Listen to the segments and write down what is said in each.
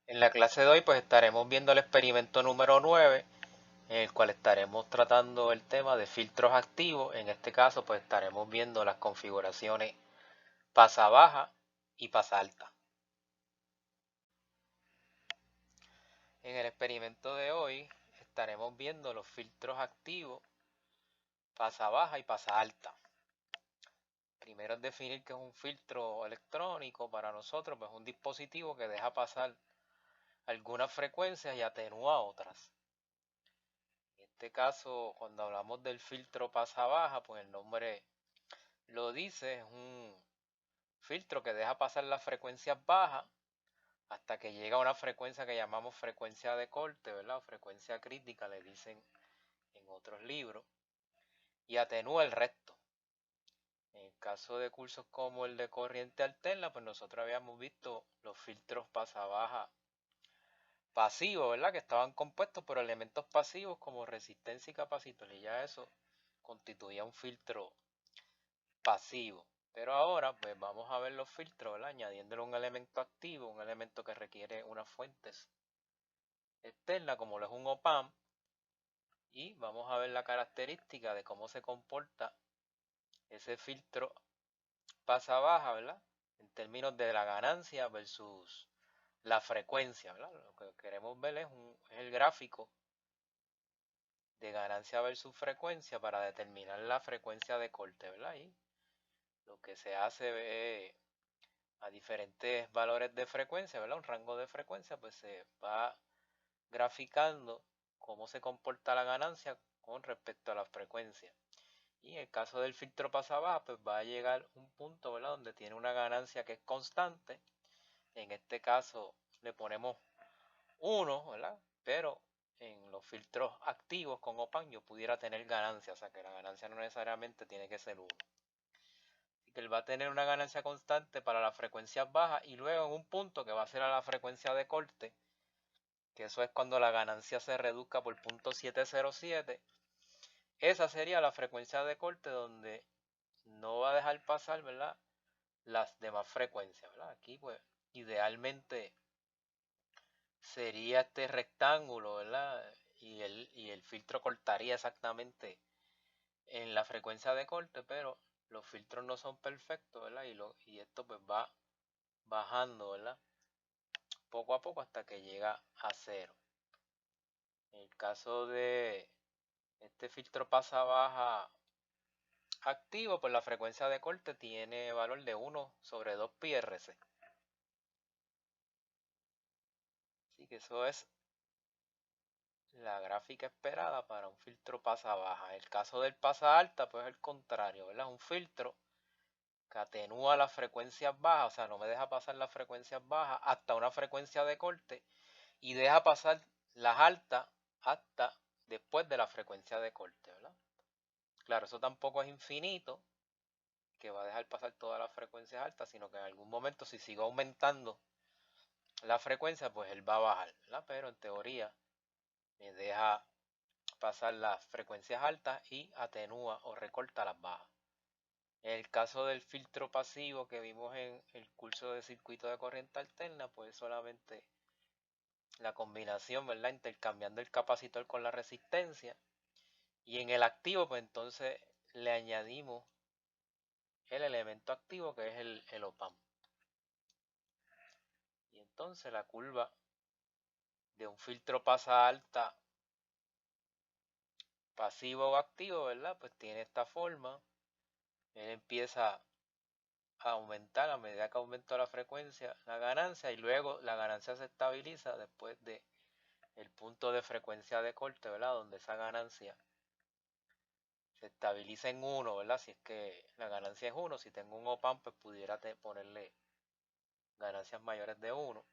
En la clase de hoy pues estaremos viendo el experimento número 9, en el cual estaremos tratando el tema de filtros activos. En este caso pues estaremos viendo las configuraciones pasa baja y pasa alta. En el experimento de hoy estaremos viendo los filtros activos pasa baja y pasa alta. Primero es definir qué es un filtro electrónico. Para nosotros pues es un dispositivo que deja pasar algunas frecuencias y atenúa otras. En este caso, cuando hablamos del filtro pasa baja, pues el nombre lo dice, es un filtro que deja pasar las frecuencias bajas hasta que llega a una frecuencia que llamamos frecuencia de corte, ¿verdad? O frecuencia crítica, le dicen en otros libros, y atenúa el resto. En el caso de cursos como el de corriente alterna, pues nosotros habíamos visto los filtros pasa baja pasivos, ¿verdad? Que estaban compuestos por elementos pasivos como resistencia y capacitor, y ya eso constituía un filtro pasivo. Pero ahora pues vamos a ver los filtros, ¿verdad? Añadiéndole un elemento activo, un elemento que requiere unas fuentes externas como lo es un op-amp, y vamos a ver la característica de cómo se comporta ese filtro pasa baja, ¿verdad? En términos de la ganancia versus la frecuencia, ¿verdad? Lo que queremos ver es el gráfico de ganancia versus frecuencia para determinar la frecuencia de corte, ¿verdad? Y lo que se hace es a diferentes valores de frecuencia, ¿verdad? Un rango de frecuencia, pues se va graficando cómo se comporta la ganancia con respecto a la frecuencia. Y en el caso del filtro pasa baja, pues va a llegar un punto, ¿verdad? Donde tiene una ganancia que es constante. En este caso le ponemos 1, ¿verdad? Pero en los filtros activos con OPAN yo pudiera tener ganancia, o sea que la ganancia no necesariamente tiene que ser 1. Que él va a tener una ganancia constante para las frecuencias bajas y luego en un punto que va a ser a la frecuencia de corte, que eso es cuando la ganancia se reduzca por 0.707, esa sería la frecuencia de corte donde no va a dejar pasar, ¿verdad? Las demás frecuencias, ¿verdad? Aquí pues idealmente sería este rectángulo, ¿verdad? Y el filtro cortaría exactamente en la frecuencia de corte, pero los filtros no son perfectos, ¿verdad? Y esto pues va bajando, ¿verdad? Poco a poco hasta que llega a cero. En el caso de este filtro pasa baja activo, pues la frecuencia de corte tiene valor de 1 sobre 2 pi RC. Así que eso es la gráfica esperada para un filtro pasa baja. En el caso del pasa alta, pues es el contrario, ¿verdad? Un filtro que atenúa las frecuencias bajas, o sea, no me deja pasar las frecuencias bajas hasta una frecuencia de corte y deja pasar las altas hasta después de la frecuencia de corte, ¿verdad? Claro, eso tampoco es infinito, que va a dejar pasar todas las frecuencias altas, sino que en algún momento si sigue aumentando la frecuencia, pues él va a bajar, ¿verdad? Pero en teoría me deja pasar las frecuencias altas y atenúa o recorta las bajas. En el caso del filtro pasivo que vimos en el curso de circuito de corriente alterna, pues solamente la combinación, ¿verdad? Intercambiando el capacitor con la resistencia. Y en el activo, pues entonces le añadimos el elemento activo que es el op-amp. Y entonces la curva de un filtro pasa alta pasivo o activo, ¿verdad? Pues tiene esta forma. Él empieza a aumentar a medida que aumenta la frecuencia, la ganancia, y luego la ganancia se estabiliza después de el punto de frecuencia de corte, ¿verdad? Donde esa ganancia se estabiliza en 1, ¿verdad? Si es que la ganancia es 1, si tengo un op-amp, pues pudiera ponerle ganancias mayores de 1.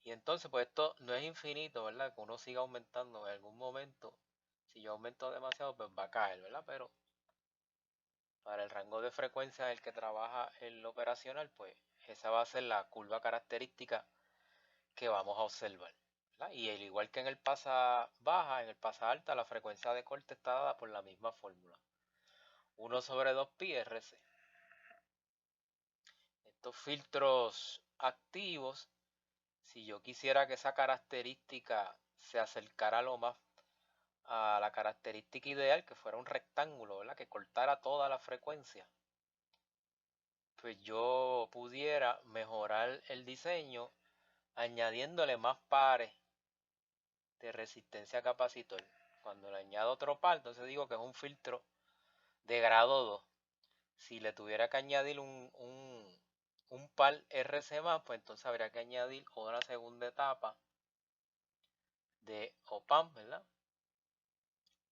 Y entonces, pues esto no es infinito, ¿verdad? Que uno siga aumentando en algún momento. Si yo aumento demasiado, pues va a caer, ¿verdad? Pero para el rango de frecuencia en el que trabaja el operacional, pues esa va a ser la curva característica que vamos a observar, ¿verdad? Y al igual que en el pasa baja, en el pasa alta, la frecuencia de corte está dada por la misma fórmula. 1 sobre 2 pi RC. Estos filtros activos Si yo quisiera que esa característica se acercara lo más a la característica ideal, que fuera un rectángulo, ¿verdad? Que cortara toda la frecuencia, pues yo pudiera mejorar el diseño añadiéndole más pares de resistencia a capacitor. Cuando le añado otro par, entonces digo que es un filtro de grado 2. Si le tuviera que añadir un par RC más, pues entonces habría que añadir una segunda etapa de OPAMP, ¿verdad?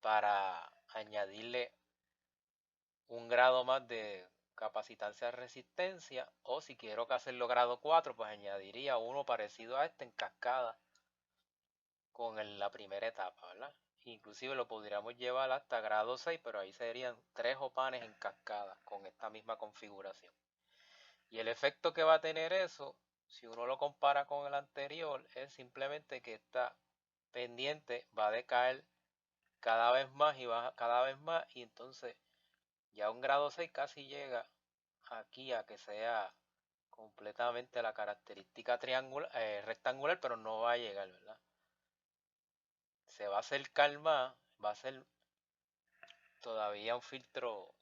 Para añadirle un grado más de capacitancia de resistencia, o si quiero que hacerlo grado 4, pues añadiría uno parecido a este en cascada con la primera etapa, ¿verdad? Inclusive lo podríamos llevar hasta grado 6, pero ahí serían 3 opanes en cascada con esta misma configuración. Y el efecto que va a tener eso, si uno lo compara con el anterior, es simplemente que esta pendiente va a decaer cada vez más y baja cada vez más, y entonces ya un grado 6 casi llega aquí a que sea completamente la característica triangular, rectangular, pero no va a llegar, ¿verdad? Se va a acercar más, va a ser todavía un filtro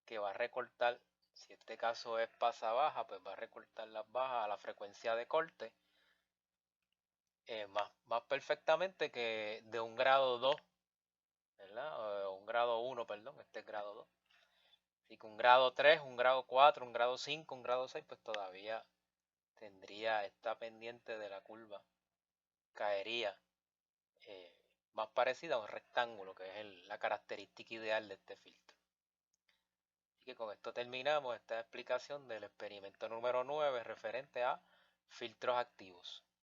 que va a recortar, si este caso es pasa baja, pues va a recortar las bajas a la frecuencia de corte más perfectamente que de un grado 2, ¿verdad? Un grado 1, perdón, este es grado 2. Así que un grado 3, un grado 4, un grado 5, un grado 6, pues todavía tendría esta pendiente de la curva, caería eh, más parecida a un rectángulo, que es la característica ideal de este filtro. Así que con esto terminamos esta explicación del experimento número 9 referente a filtros activos.